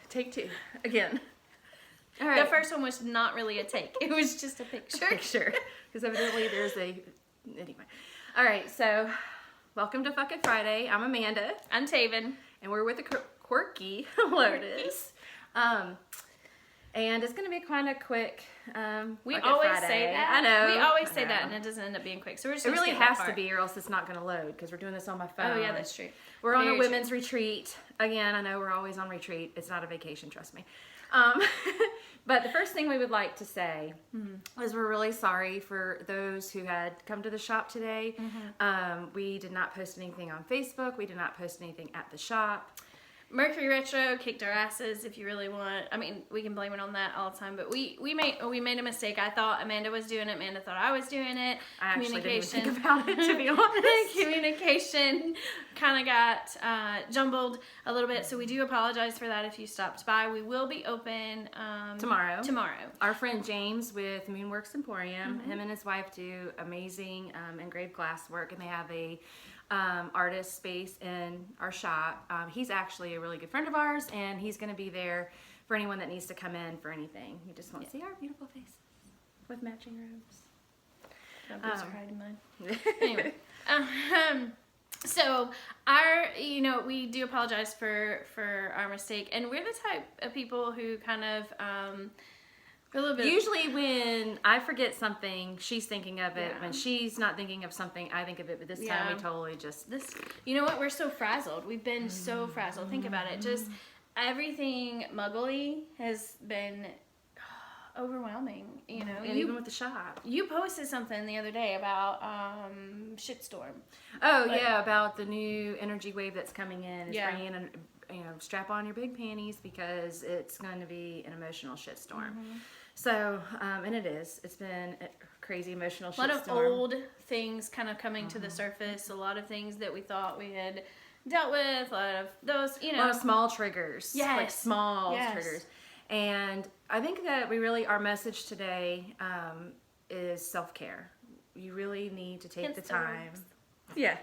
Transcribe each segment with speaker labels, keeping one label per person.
Speaker 1: Take two. Again.
Speaker 2: All right. The first one was not really a take. It was just a picture.
Speaker 1: Picture. Because evidently there's a... Anyway. All right, so welcome to Fuck It Friday. I'm Amanda.
Speaker 2: I'm Taven.
Speaker 1: And we're with the quirky Lotus. And it's going to be kind of quick.
Speaker 2: We always
Speaker 1: Friday.
Speaker 2: say that.
Speaker 1: I know.
Speaker 2: We always say that, and it doesn't end up being quick. So we're just.
Speaker 1: It really has to be, or else it's not going to load because we're doing this on my phone.
Speaker 2: Oh yeah, that's true.
Speaker 1: We're on a women's retreat. Again, I know we're always on retreat. It's not a vacation, trust me. But the first thing we would like to say is we're really sorry for those who had come to the shop today. We did not post anything on Facebook. We did not post anything at the shop.
Speaker 2: Mercury Retro kicked our asses, if you really want. I mean, we can blame it on that all the time, but we made a mistake. I thought Amanda was doing it. Amanda thought I was doing it.
Speaker 1: I actually didn't even think about it, to be honest.
Speaker 2: Communication kind of got jumbled a little bit, so we do apologize for that if you stopped by. We will be open
Speaker 1: tomorrow.
Speaker 2: Our
Speaker 1: friend James with Moonworks Emporium, him and his wife do amazing engraved glass work, and they have a artist space in our shop. He's actually a really good friend of ours, and he's going to be there for anyone that needs to come in for anything. You just want to see our beautiful faces with matching robes.
Speaker 2: Nobody's hiding mine. Anyway, so we do apologize for our mistake, and we're the type of people who kind of
Speaker 1: usually when I forget something, she's thinking of it. When she's not thinking of something, I think of it. But this time we totally just...
Speaker 2: You know what? We're so frazzled. We've been so frazzled. Think about it. Just everything muggly has been overwhelming. You know,
Speaker 1: and even with the shop.
Speaker 2: You posted something the other day about shitstorm.
Speaker 1: Oh, yeah, about the new energy wave that's coming in. It's bringing in strap on your big panties because it's going to be an emotional shitstorm. So, and it is. It's been a crazy emotional shitstorm.
Speaker 2: A lot of old things kind of coming to the surface. A lot of things that we thought we had dealt with. A lot of those, A
Speaker 1: lot of small triggers.
Speaker 2: Yes.
Speaker 1: Like small triggers. And I think that our message today is self-care. You really need to take the time. Yeah.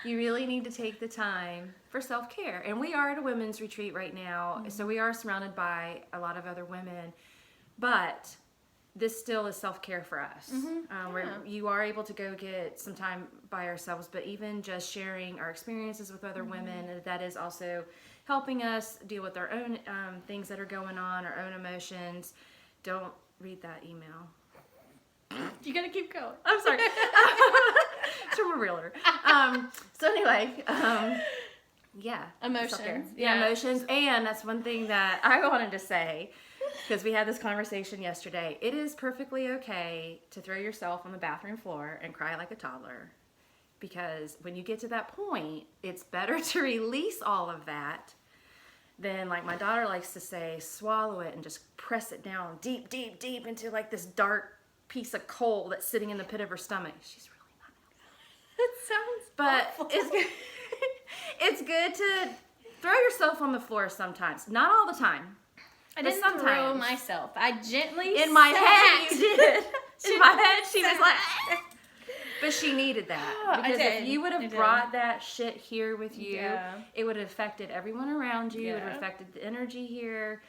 Speaker 1: You really need to take the time for self-care. And we are at a women's retreat right now, so we are surrounded by a lot of other women, but this still is self-care for us. Where you are able to go get some time by ourselves, but even just sharing our experiences with other women, that is also helping us deal with our own things that are going on, our own emotions. Don't read that email.
Speaker 2: You gotta keep going.
Speaker 1: I'm sorry. It's from a realtor. So anyway,
Speaker 2: emotions.
Speaker 1: Emotions. And that's one thing that I wanted to say, because we had this conversation yesterday. It is perfectly okay to throw yourself on the bathroom floor and cry like a toddler, because when you get to that point, it's better to release all of that than, like my daughter likes to say, swallow it and just press it down deep, deep, deep into like this dark piece of coal that's sitting in the pit of her stomach. She's really not helpful.
Speaker 2: It sounds awful.
Speaker 1: It's good to throw yourself on the floor sometimes. Not all the time.
Speaker 2: I didn't throw myself. I gently
Speaker 1: in my head you did. In my head she was like but she needed that. Because if you would have brought that shit here with you, it would have affected everyone around you. It would have affected the energy here.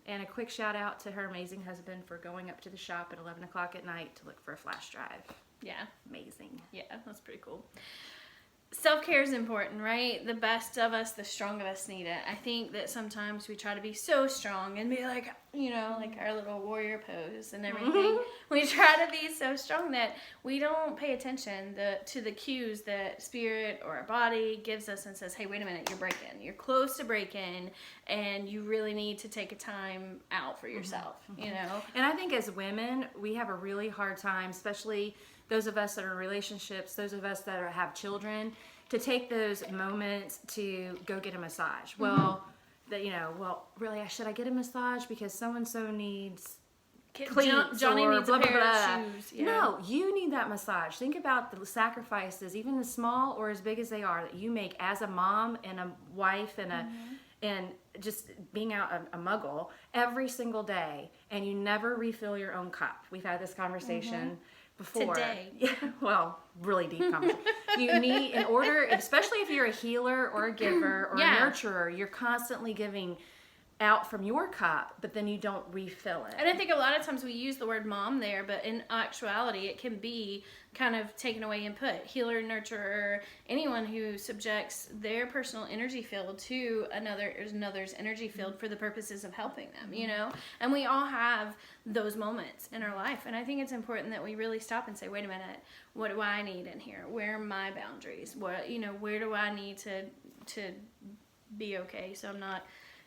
Speaker 1: And a quick shout out to her amazing husband for going up to the shop at 11 o'clock at night to look for a flash drive.
Speaker 2: Yeah.
Speaker 1: Amazing.
Speaker 2: Yeah, that's pretty cool. Self-care is important, right? The best of us, the strong of us need it. I think that sometimes we try to be so strong and be like, like our little warrior pose and everything. We try to be so strong that we don't pay attention to the cues that spirit or our body gives us and says, hey, wait a minute, you're breaking. You're close to breaking, and you really need to take a time out for yourself, And
Speaker 1: I think as women, we have a really hard time, especially those of us that are in relationships, those of us that have children, to take those moments to go get a massage. Well, really, should I get a massage because so-and-so needs cleats
Speaker 2: Johnny
Speaker 1: or
Speaker 2: needs
Speaker 1: blah,
Speaker 2: a pair
Speaker 1: blah, blah.
Speaker 2: of shoes. Yeah.
Speaker 1: No, you need that massage. Think about the sacrifices, even as small or as big as they are, that you make as a mom and a wife and and just being out a muggle every single day, and you never refill your own cup. We've had this conversation before.
Speaker 2: Today.
Speaker 1: Yeah, well, really deep conversation. You need, in order, especially if you're a healer or a giver or
Speaker 2: Yeah.
Speaker 1: a nurturer, you're constantly giving out from your cup, but then you don't refill it.
Speaker 2: And I think a lot of times we use the word mom there, but in actuality, it can be kind of taken away and put. Healer, nurturer, anyone who subjects their personal energy field to another's energy field for the purposes of helping them, you know? And we all have those moments in our life. And I think it's important that we really stop and say, wait a minute, what do I need in here? Where are my boundaries? What, you know, where do I need to be okay so I'm not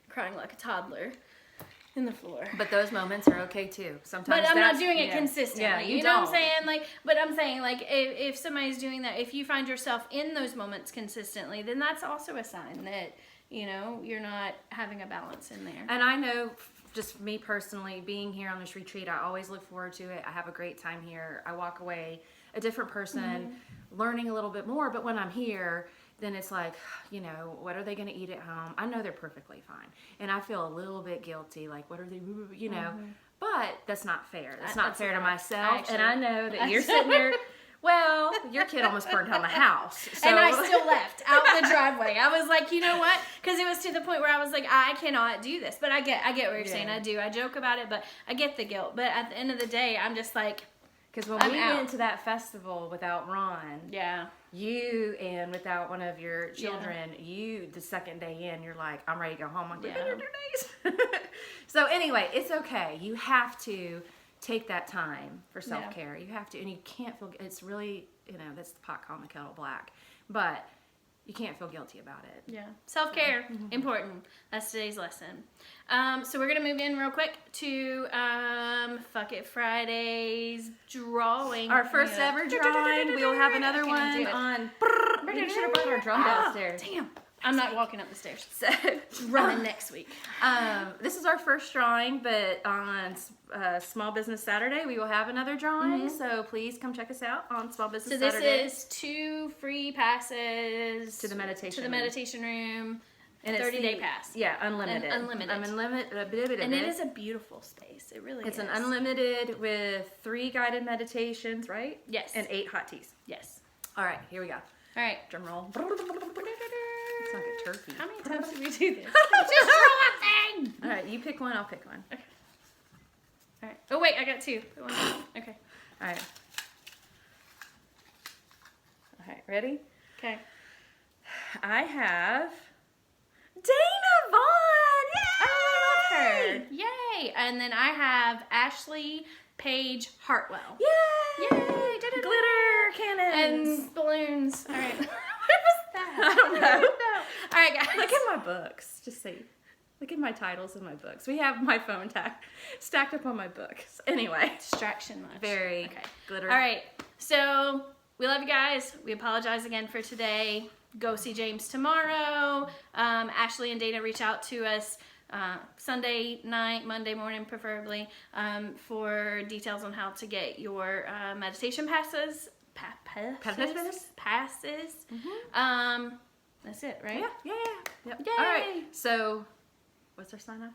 Speaker 2: crying like a toddler in the floor?
Speaker 1: But those moments are okay too. Sometimes,
Speaker 2: but I'm not doing it consistently.
Speaker 1: Yeah,
Speaker 2: you know what I'm saying? Like, but I'm saying, like, if somebody's doing that, if you find yourself in those moments consistently, then that's also a sign that, you know, you're not having a balance in there.
Speaker 1: And I know, just me personally, being here on this retreat, I always look forward to it. I have a great time here. I walk away a different person, learning a little bit more. But when I'm here, then it's like, you know, what are they going to eat at home? I know they're perfectly fine. And I feel a little bit guilty, like, what are they, you know? But that's not fair. That's not fair to myself. And I know that you're sitting there, well, your kid almost burned down the house. So.
Speaker 2: And I still left out the driveway. I was like, you know what? Because it was to the point where I was like, I cannot do this. But I get what you're saying. I do. I joke about it, but I get the guilt. But at the end of the day, I'm just like,
Speaker 1: because when we went to that festival without Ron, you and without one of your children, you, the second day in, you're like, I'm ready to go home. I'm like, we've been here 2 days. So anyway, it's okay. You have to take that time for self-care. You have to, and you can't feel, it's really, you know, that's the pot calling the kettle black. But you can't feel guilty about it.
Speaker 2: Yeah. Self-care, important. That's today's lesson. So we're going to move in real quick to Fuck It Friday's drawing.
Speaker 1: Our first ever drawing. We'll have another one on. We should have brought our drum downstairs.
Speaker 2: Damn. I'm not walking up the stairs.
Speaker 1: So,
Speaker 2: running next week.
Speaker 1: This is our first drawing, but on Small Business Saturday, we will have another drawing. So please come check us out on Small Business Saturday.
Speaker 2: So this is 2 free passes
Speaker 1: to the meditation
Speaker 2: room.
Speaker 1: And
Speaker 2: 30-day pass.
Speaker 1: Yeah, unlimited.
Speaker 2: Unlimited. And it is a beautiful space. It really is.
Speaker 1: It's an unlimited with 3 guided meditations, right?
Speaker 2: Yes.
Speaker 1: And 8 hot teas.
Speaker 2: Yes.
Speaker 1: All right, here we go.
Speaker 2: All right.
Speaker 1: Drum roll. It's like a turkey.
Speaker 2: How many times did we do this? Just draw a thing!
Speaker 1: All right, you pick one, I'll pick one.
Speaker 2: Okay. All right. Oh, wait, I got 2. Okay.
Speaker 1: All right. All right, ready?
Speaker 2: Okay.
Speaker 1: I have Dana Vaughn! Yay! I love her.
Speaker 2: Yay! And then I have Ashley Paige Hartwell.
Speaker 1: Yay!
Speaker 2: Yay!
Speaker 1: Glitter cannons!
Speaker 2: And balloons. All right. What was that?
Speaker 1: I don't know.
Speaker 2: All right, guys.
Speaker 1: Look at my books. Just see. Look at my titles in my books. We have my phone stacked up on my books. Anyway.
Speaker 2: Distraction much.
Speaker 1: Very glitter.
Speaker 2: All right. So we love you guys. We apologize again for today. Go see James tomorrow. Ashley and Dana reach out to us Sunday night, Monday morning preferably, for details on how to get your meditation passes. Passes. That's it, right?
Speaker 1: Yeah. Yep.
Speaker 2: Yay.
Speaker 1: All right. So, what's our sign off?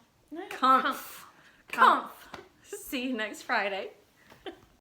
Speaker 2: Comf.
Speaker 1: See you next Friday.